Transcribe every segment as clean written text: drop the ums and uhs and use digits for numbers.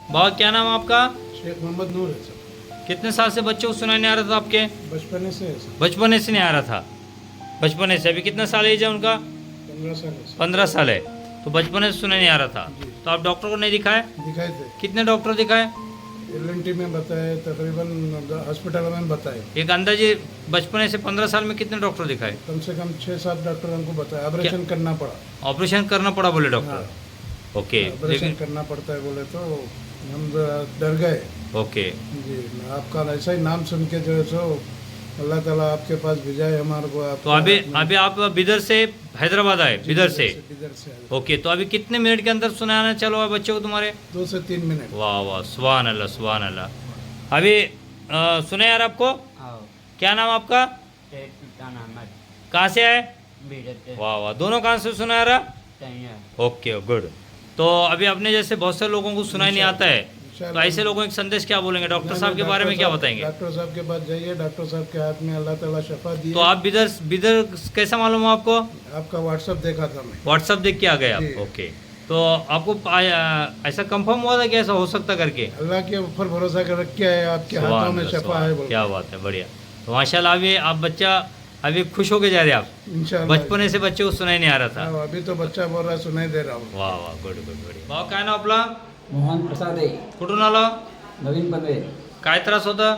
बाबा क्या नाम आपका? शेख मोहम्मद नूर है सर। कितने साल से बच्चे को सुनाई नहीं आ रहा था आपके? बचपने से है सर। बचपने से नहीं आ रहा था, बचपने से। अभी कितना साल एज है उनका? 15 साल है सर। 15 साल है। तो बचपने से सुनाई नहीं आ रहा था, जी। तो आप डॉक्टर को नहीं दिखाए? दिखाए थे, कितने डॉक्टर दिखाए? LNT में बताए, तकरीबन हॉस्पिटल में बताए। एक अंदाजे बचपने से 15 साल में कितने डॉक्टर दिखाए? कम से कम 6-7 डॉक्टरों को बताया, ऑपरेशन करना पड़ा। ऑपरेशन करना पड़ा बोले हाँ, डॉक्टर? ओके, ऑपरेशन लेकिन करना पड़ता है बोले तो हम डर गए। ओके। जी, आपका ऐसा ही नाम सुन के जो है सो अल्लाह ताला आपके पास भेजाए हमारे को। तो अभी आप बिदर से हैदराबाद आए? बिदर से? इधर से आए। ओके, तो अभी कितने मिनट के अंदर सुनाना चालू हुआ बच्चे को तुम्हारे? 2 से 3 मिनट। वाह वाह, सुभान अल्लाह, सुभान अल्लाह। अभी सुने यार आपको? आओ क्या नाम आपका? शेख सुल्तान अहमद कहाँ से आए? बीडर से वाह वाह, दोनों कहाँ से सुना रहा? तैयार। Okay, good. तो अभी अपने जैसे बहुत से लोगों को सुनाई नहीं आता है, तो ऐसे लोगों को एक संदेश क्या बोलेंगे? डॉक्टर साहब के बारे में क्या बताएंगे? डॉक्टर साहब के पास जाइए, डॉक्टर साहब के हाथ में अल्लाह ताला शफा दिए। तो आप बिदर कैसा मालूम हो आपको? आपका व्हाट्सएप देखा था मैं। व्हाट्सअप देख के आ गए जी। आप? ओके, तो आपको ऐसा कंफर्म हुआ था कि ऐसा हो सकता करके? अल्लाह के ऊपर भरोसा कर रख के आए, आपके हाथों सुभान में अल्लाह, शफा सुभान है अल्लाह, बोल। क्या बात है, बढ़िया। तो माशाल्लाह अभी आप बच्चा अभी खुश होके जा रहे हैं आप? इंशाल्लाह। बचपने से बच्चे को सुनाई नहीं आ रहा था? हाँ, अभी तो बच्चा बोल रहा है सुनाई दे रहा हूँ। वाह वाह, गुड गुड, बढ़िया। भाऊ काय नाव आपला? मोहन प्रसाद आहे, कुठून आला? नवीन पनवेल. काय त्रास होता?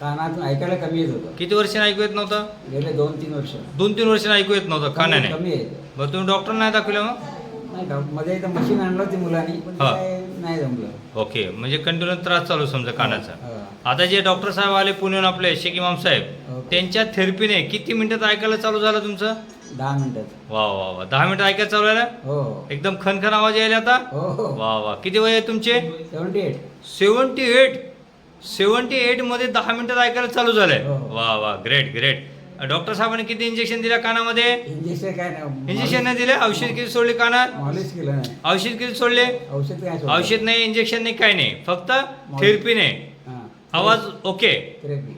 कानातून ऐकायला कमी येत होतं. किती वर्षांनी ऐकू येत नव्हतं? गेले 2-3 वर्ष 2-3 वर्षांनी ऐकू येत नव्हतं कानाने? कमी आहे. बरं, तुम्ही डॉक्टर नाही दाखवलं मग? नाही का मध्ये एकदा मशीन आणलं होती मुलांनी, पण ते हा. काय नाही जमलं. ओके, म्हणजे कंटिन्यू त्रास चालू समजा कानाचा. हा. आता जे डॉक्टर साहेब आले पुण्याहून आपले शेख इमाम साहेब, ओके. त्यांच्या थेरपीने किती मिनिटात ऐकायला चालू झालं तुमचं? 10 मिनिटात. वा वा वा, 10 मिनिटं ऐकायला चालू झालं? हो एकदम खनखन आवाज यायला आता? हो हो. वा वा, किती वय आहे तुमचे? 78. 78 मध्ये 10 मिनिटात ऐकायला चालू झालंय? हो. वा वा, ग्रेट ग्रेट. डॉक्टर साहेबांनी किती इंजेक्शन दिल्या कानामध्ये? इंजेक्शन काय नाही. इंजेक्शन नाही दिले? औषध किती सोडले कानात? मॉलिश केलं नाही. औषध किती सोडले? औषध काय सोडलं? औषध नाही, इंजेक्शन नाही, काय नाही, फक्त थेरपीने हां. आवाज ओके. थेरपी.